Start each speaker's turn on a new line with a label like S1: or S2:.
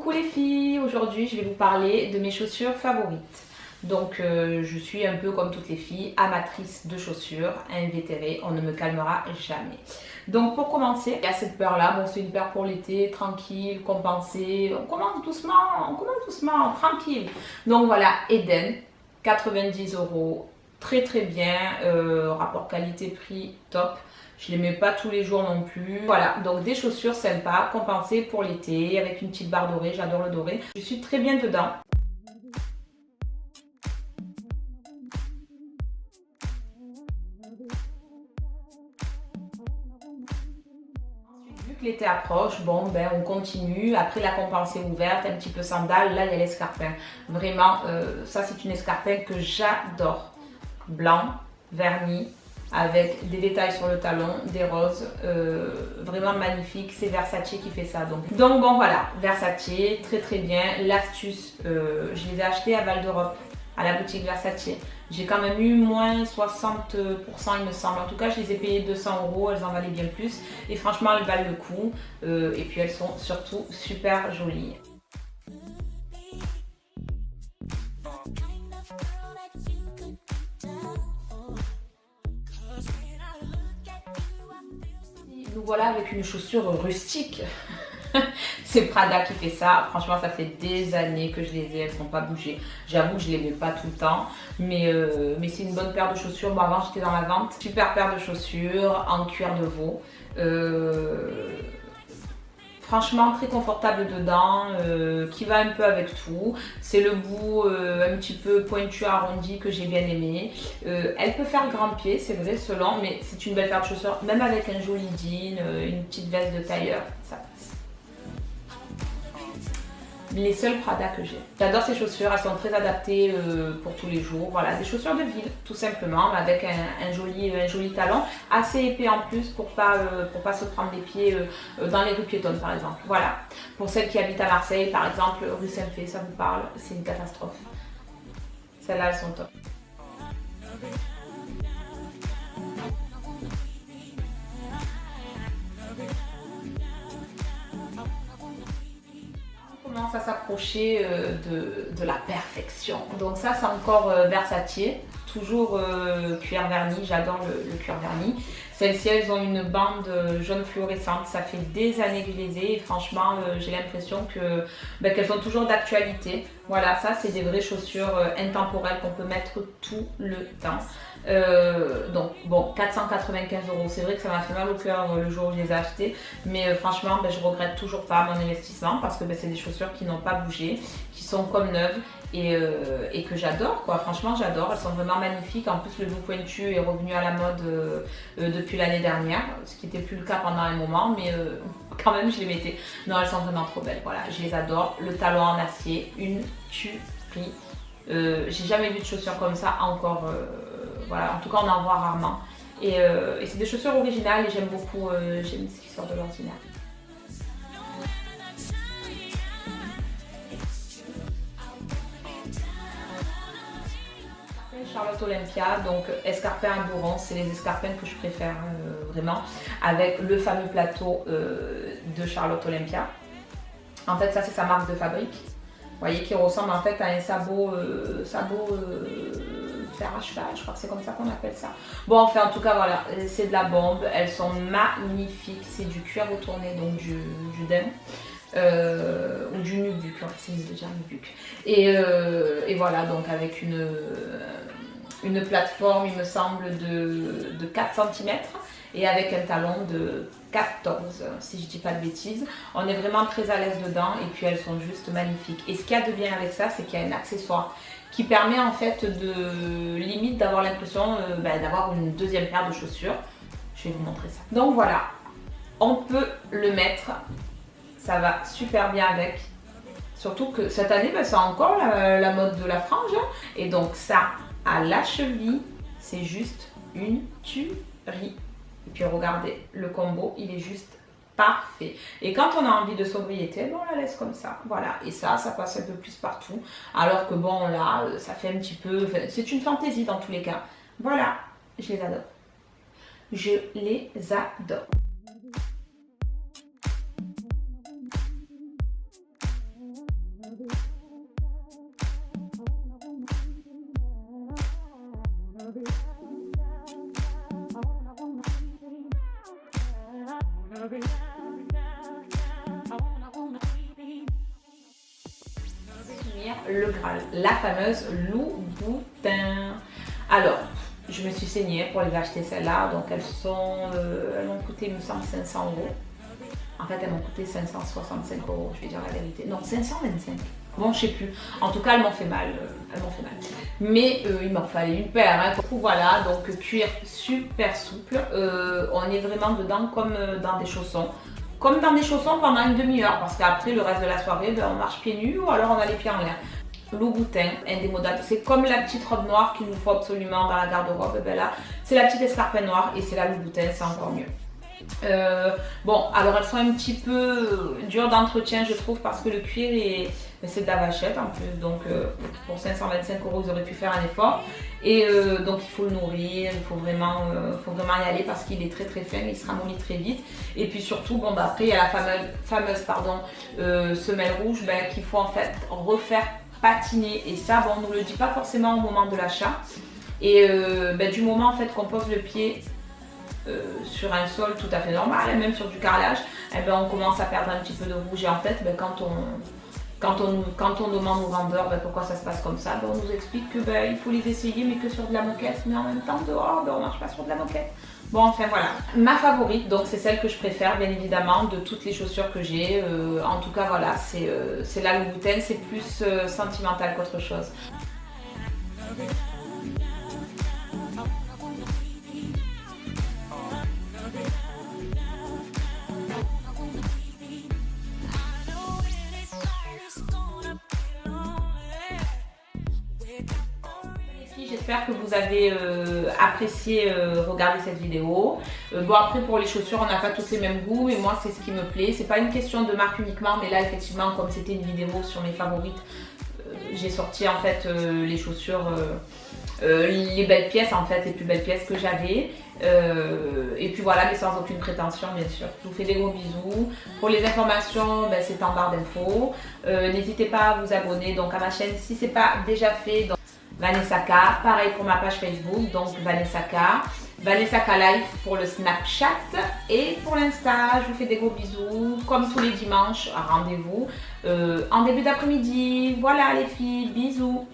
S1: Coucou les filles, aujourd'hui je vais vous parler de mes chaussures favorites. Donc je suis un peu comme toutes les filles, amatrice de chaussures, invétérée, on ne me calmera jamais. Donc pour commencer, il y a cette paire là, bon c'est une paire pour l'été, tranquille, compensée, on commence doucement, tranquille. Donc voilà, Eden, 90 €, très bien, rapport qualité-prix top. Je les mets pas tous les jours non plus. Voilà, donc des chaussures sympas, compensées pour l'été, avec une petite barre dorée, j'adore le doré. Je suis très bien dedans. Vu que l'été approche, bon ben on continue. Après la compensée ouverte, un petit peu sandales, là il y a l'escarpin. Vraiment, ça c'est une escarpin que j'adore. Blanc, verni, avec des détails sur le talon, des roses, vraiment magnifique. C'est Versace qui fait ça. Donc bon voilà, Versace, très bien. L'astuce, je les ai achetés à Val d'Europe, à la boutique Versace. J'ai quand même eu moins 60% il me semble. En tout cas, je les ai payées 200 €, elles en valaient bien plus. Et franchement, elles valent le coup. Et puis elles sont surtout super jolies. Nous voilà avec une chaussure rustique. C'est Prada qui fait ça. Franchement, ça fait des années que je les ai, elles ne sont pas bougées. J'avoue que je les mets pas tout le temps, mais c'est une bonne paire de chaussures. Bon, avant, j'étais dans la vente. Super paire de chaussures en cuir de veau. Franchement, très confortable dedans, qui va un peu avec tout. C'est le bout un petit peu pointu, arrondi que j'ai bien aimé. Elle peut faire grand pied, c'est vrai, selon, mais c'est une belle paire de chaussures, même avec un joli jean, une petite veste de tailleur, ça passe. Les seules Prada que j'ai. J'adore ces chaussures, elles sont très adaptées pour tous les jours. Voilà, des chaussures de ville, tout simplement, avec un joli talon, assez épais en plus pour pas se prendre les pieds dans les rues piétonnes, par exemple. Voilà. Pour celles qui habitent à Marseille, par exemple, rue Saint-Fé, ça vous parle, c'est une catastrophe. Celles-là, elles sont top. Commence à s'approcher de la perfection. Donc ça c'est encore Versace, toujours cuir verni, j'adore le cuir verni. Celles-ci elles ont une bande jaune fluorescente, ça fait des années que je les ai et franchement j'ai l'impression qu'elles sont toujours d'actualité. Voilà, ça c'est des vraies chaussures intemporelles qu'on peut mettre tout le temps. Donc bon, 495 €, c'est vrai que ça m'a fait mal au cœur le jour où je les ai achetées, mais franchement je regrette toujours pas mon investissement parce que c'est des chaussures qui n'ont pas bougé, qui sont comme neuves et que j'adore quoi. Franchement j'adore, elles sont vraiment magnifiques. En plus le bout pointu est revenu à la mode depuis l'année dernière, ce qui n'était plus le cas pendant un moment, mais quand même je les mettais. Non, elles sont vraiment trop belles, voilà, je les adore. Le talon en acier, une tuerie. J'ai jamais vu de chaussures comme ça encore. Voilà, en tout cas on en voit rarement. Et c'est des chaussures originales et j'aime beaucoup, j'aime ce qui sort de l'ordinaire. Charlotte Olympia, donc escarpin à bourron, c'est les escarpins que je préfère vraiment, avec le fameux plateau de Charlotte Olympia. En fait ça c'est sa marque de fabrique, vous voyez, qui ressemble en fait à un sabot fer à cheval, je crois que c'est comme ça qu'on appelle ça. Bon enfin en tout cas voilà, c'est de la bombe, elles sont magnifiques, c'est du cuir retourné, donc du daim. Ou du nubuck, c'est mieux de dire nubuck. Et voilà, donc avec une plateforme, il me semble, de 4 cm et avec un talon de 14, si je dis pas de bêtises. On est vraiment très à l'aise dedans et puis elles sont juste magnifiques. Et ce qu'il y a de bien avec ça, c'est qu'il y a un accessoire qui permet en fait de limite d'avoir l'impression d'avoir une deuxième paire de chaussures. Je vais vous montrer ça. Donc voilà, on peut le mettre, ça va super bien avec. Surtout que cette année, c'est encore la mode de la frange. Et donc ça, à la cheville, c'est juste une tuerie. Et puis regardez, le combo, il est juste parfait. Et quand on a envie de sobriété, on la laisse comme ça. Voilà, et ça passe un peu plus partout. Alors que bon, là, ça fait un petit peu... C'est une fantaisie dans tous les cas. Voilà, je les adore. Je les adore. Le Graal, la fameuse Louboutin. Alors, je me suis saignée pour les acheter celles-là, donc elles m'ont coûté, il me semble, 500 euros. En fait, elles m'ont coûté 565 euros, je vais dire la vérité. Non, 525. Bon, je sais plus. En tout cas, elles m'ont fait mal. Mais il m'en fallait une paire. Hein. Du coup, voilà, donc cuir super souple. On est vraiment dedans comme dans des chaussons. Comme dans des chaussons pendant une demi-heure, parce qu'après, le reste de la soirée, ben, on marche pieds nus ou alors on a les pieds en l'air. Louboutin, indémodable. C'est comme la petite robe noire qu'il nous faut absolument dans la garde-robe. Ben là, c'est la petite escarpette noire et c'est la Louboutin, c'est encore mieux. Bon, alors elles sont un petit peu dures d'entretien, je trouve, parce que le cuir c'est de la vachette en plus, donc pour 525 euros, ils auraient pu faire un effort. Et donc il faut le nourrir, il faut vraiment y aller parce qu'il est très très fin, il se ramollit très vite. Et puis surtout, bon, bah, après il y a la fameuse semelle rouge qu'il faut en fait refaire patiner. Et ça, bon, on nous le dit pas forcément au moment de l'achat. Et du moment en fait qu'on pose le pied sur un sol tout à fait normal, et même sur du carrelage, on commence à perdre un petit peu de rouge. Et en fait, quand on demande aux vendeurs pourquoi ça se passe comme ça, on nous explique que il faut les essayer, mais que sur de la moquette. Mais en même temps, dehors, on marche pas sur de la moquette. Bon, enfin voilà. Ma favorite, donc c'est celle que je préfère, bien évidemment, de toutes les chaussures que j'ai. En tout cas, voilà, c'est la Louboutin, c'est plus sentimental qu'autre chose. J'espère que vous avez apprécié regarder cette vidéo. Bon, après pour les chaussures, on n'a pas tous les mêmes goûts et moi c'est ce qui me plaît. C'est pas une question de marque uniquement, mais là effectivement comme c'était une vidéo sur mes favorites, j'ai sorti en fait les chaussures, les belles pièces en fait, les plus belles pièces que j'avais. Et puis voilà, mais sans aucune prétention bien sûr. Je vous fais des gros bisous. Pour les informations, c'est en barre d'infos. N'hésitez pas à vous abonner donc à ma chaîne si ce n'est pas déjà fait. Donc, Vanessa K, pareil pour ma page Facebook, donc Vanessa K, Vanessa K Live pour le Snapchat et pour l'Insta. Je vous fais des gros bisous, comme tous les dimanches, rendez-vous en début d'après-midi. Voilà les filles, bisous.